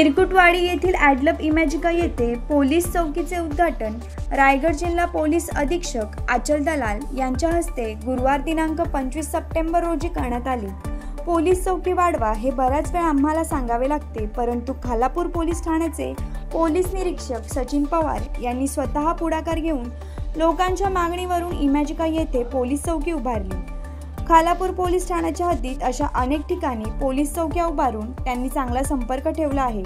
मिरकुटवाडी येथील ॲडलप इमॅजिका येथे पोलीस चौकीचे उद्घाटन रायगड जिल्हा पोलीस अधीक्षक आचल दलाल यांच्या हस्ते गुरुवार दिनांक 25 सप्टेंबर रोजी करण्यात आले। पोलीस चौकी वाढवा हे बऱ्याच वेळ आम्हाला सांगावे लागते, परंतु खालापूर पोलीस ठाण्याचे पोलीस निरीक्षक सचिन पवार यांनी स्वतः पुढाकार घेऊन लोकांच्या मागणीवरून इमॅजिका येथे पोलीस चौकी उभारली। खालापूर पोलीस ठाण्याच्या हद्दीत अशा अनेक ठिकाणी पोलीस चौक्या उभारून त्यांनी चांगला संपर्क ठेवला आहे।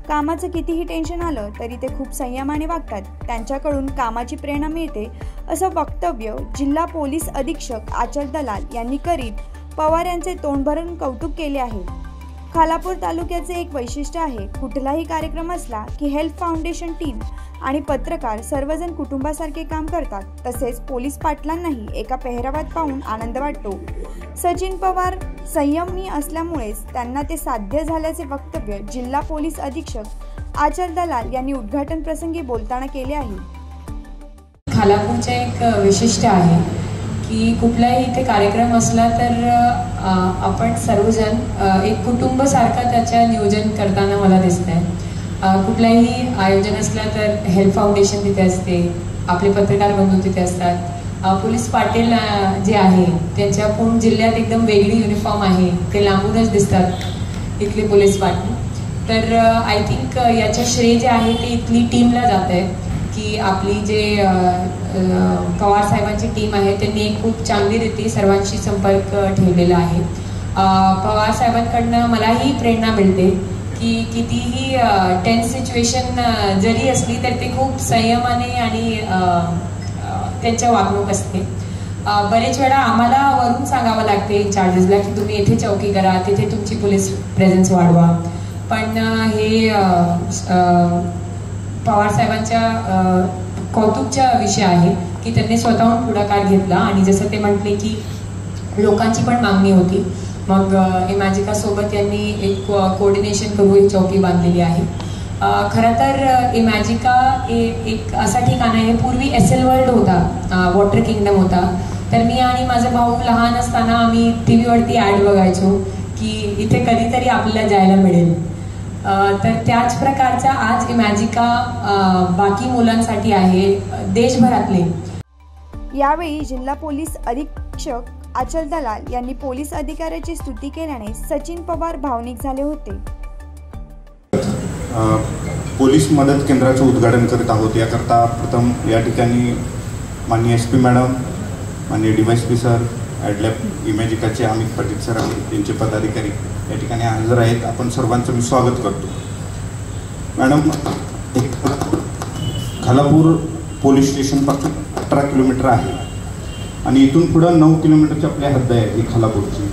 कामाचं कितीही टेन्शन आलं तरी ते खूप संयमाने वागतात, त्यांच्याकडून कामाची प्रेरणा मिळते असं वक्तव्य जिल्हा पोलीस अधीक्षक आचल दलाल यांनी करीत पवार यांचे तोंड भरून कौतुक केले आहे। खालापूर तालुक्याचे एक वैशिष्ट्य आहे, कुठलाही कार्यक्रम असला की हेल्प फाउंडेशन टीम आणि पत्रकार सर्वजण कुटुंबासारखे काम करतात। तसेच पोलीस पाटलांनाही एका पेहरावात पाहून आनंद वाटतो। सचिन पवार संयमी असल्यामुळेच त्यांना ते साध्य झाल्याचे वक्तव्य जिल्हा पोलीस अधीक्षक आचल दलाल यांनी उद्घाटन प्रसंगी बोलताना केले आहे। खालापूरचे एक वैशिष्ट्य आहे की कुठलाही इथे कार्यक्रम असला तर आपण सर्वजण एक कुटुंबासारखा त्याच्या नियोजन करताना मला दिसतंय। कुठलाही आयोजन असला तर हेल्प फाउंडेशन तिथे असते, आपले पत्रकार बंधू तिथे असतात, पोलीस पाटील जे आहे त्यांच्या पूर्ण जिल्ह्यात एकदम वेगळी युनिफॉर्म आहे, ते लांबूनच दिसतात इथले पोलीस पाटील। तर आय थिंक याचं श्रेय जे आहे ते इथली टीमला जात आहे की आपली जे पवार साहेबांची टीम आहे त्यांनी एक खूप चांगली रीती सर्वांशी संपर्क ठेवलेला आहे। पवार साहेबांकडनं मलाही प्रेरणा मिळते की कितीही टेन्स सिच्युएशन जरी असली तर ते खूप संयमाने आणि त्यांच्या वागणूक असते। बरेच वेळा आम्हाला वरून सांगावं लागते इंचार्जेसला की तुम्ही इथे चौकी करा, तिथे तुमची पोलीस प्रेझेन्स वाढवा, पण हे पवार साहेबांच्या कौतुकचा विषय आहे की त्यांनी स्वतःहून पुढाकार घेतला आणि जसं ते म्हटले की लोकांची पण मागणी होती, मग इमॅजिका सोबत यांनी एक कोऑर्डिनेशन करून एक चौकी बांधलेली आहे। खरं तर इमॅजिका एक असा ठिकाण आहे, पूर्वी एसएल वर्ल्ड होता, वॉटर किंगडम होता, तर मी आणि माझा भाऊ लहान असताना आम्ही टीव्हीवरती ॲड बघायचो की इथे कधीतरी आपल्याला जायला मिळेल। तर त्याच प्रकारचा आज इमॅजिका बाकी मुलांसाठी आहे देशभरातले। यावेळी जिल्हा पोलीस अधीक्षक आचल दलाल यांनी पोलीस अधिकाऱ्याची स्तुती केल्याने सचिन पवार भावनिक झाले होते। पोलीस मदत केंद्राचे उद्घाटन करीत आहोत, याकरता प्रथम या ठिकाणी माननीय SP मॅडम, माननीय DYSP सर, ॲडलॅप इमॅजिकाचे अमित पाटील सर आहेत, त्यांचे पदाधिकारी या ठिकाणी हजर आहेत। आपण सर्वांचं मी स्वागत करतो। मॅडम, खालापूर पोलीस स्टेशन पासून 18 किलोमीटर आहे आणि इथून पुढं 9 किलोमीटरची आपली हद्द आहे ही खालापूरची।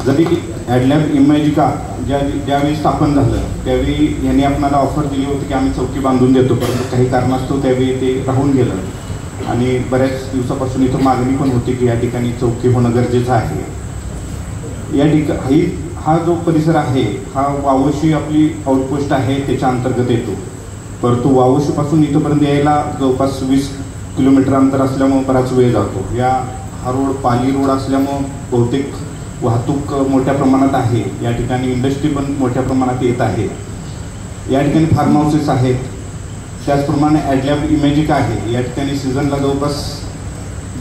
जरी ॲडलॅप इमॅजिका ज्यावेळी स्थापन झालं त्यावेळी यांनी आपल्याला ऑफर दिली होती की आम्ही चौकी बांधून देतो, परंतु काही कारणास्तव त्यावेळी ते राहून गेलं आणि बऱ्याच दिवसापासून इथं मागणी पण होती की या ठिकाणी चौकी होणं गरजेचं आहे। या ठिकाणी हा जो परिसर आहे हा वावशी आपली आउटपोस्ट आहे त्याच्या अंतर्गत येतो, परंतु वावशीपासून इथंपर्यंत यायला जवळपास 20 किलोमीटर अंतर असल्यामुळे बराच वेळ जातो। हा रोड पाली रोड असल्यामुळं बहुतेक वाहतूक मोठ्या प्रमाणात आहे, या ठिकाणी इंडस्ट्री पण मोठ्या प्रमाणात येत आहे, या ठिकाणी फार्म हाऊसेस आहेत, त्याचप्रमाणे ॲडलॅप इमॅजिका आहे। या ठिकाणी सीझनला जवळपास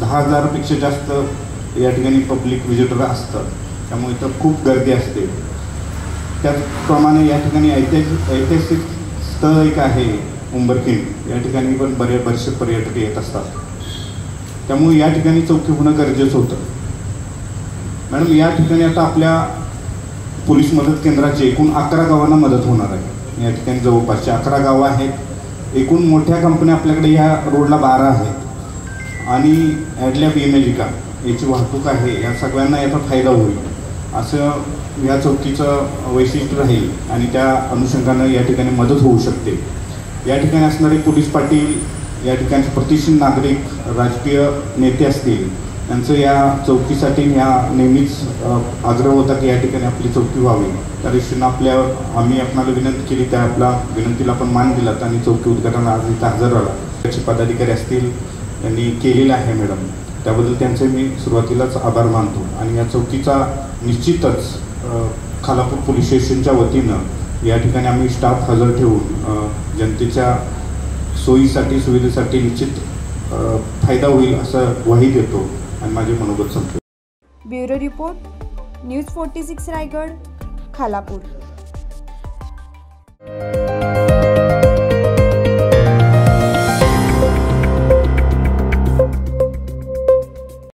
10,000पेक्षा जास्त या ठिकाणी पब्लिक व्हिजिटर असतं, त्यामुळे इथं खूप गर्दी असते। त्याचप्रमाणे या ठिकाणी ऐतिहासिक स्थळ एक आहे उंबरखिंड, या ठिकाणी पण बरेचसे पर्यटक येत असतात, त्यामुळे या ठिकाणी चौकी होणं गरजेचं होतं। मॅडम, या ठिकाणी आता आपल्या पोलीस मदत केंद्राचे एकूण 11 गावांना मदत होणार आहे। या ठिकाणी जवळपासचे 11 गावं आहेत, एकूण मोठ्या कंपन्या आपल्याकडे या रोडला 12 आहेत आणि ॲडलॅप इमॅजिका याची वाहतूक आहे, या सगळ्यांना याचा फायदा होईल असं या चौकीचं वैशिष्ट्य राहील आणि त्या अनुषंगानं या ठिकाणी मदत होऊ शकते। या ठिकाणी असणारे पोलीस पाटील, या ठिकाणचे प्रतिष्ठित नागरिक, राजकीय नेते असतील, त्यांचं या चौकीसाठी ह्या नेहमीच आग्रह होता की या ठिकाणी आपली चौकी व्हावी। त्या दृष्टीनं आम्ही आपल्याला विनंती केली, त्या आपल्या विनंतीला आपण मान दिलात आणि चौकी उद्घाटनाला आज इथं हजर राहिला। त्याचे पदाधिकारी असतील त्यांनी केलेलं आहे मॅडम, त्याबद्दल त्यांचे मी सुरुवातीलाच आभार मानतो। आणि या चौकीचा निश्चितच खालापूर पोलीस स्टेशनच्या वतीनं या ठिकाणी आम्ही स्टाफ हजर ठेवून जनतेच्या सोयीसाठी सुविधेसाठी निश्चित फायदा होईल असं ग्वाही देतो आणि माझे मनोगत संपतो. Bureau report, news 46 Raigad, Khalapur.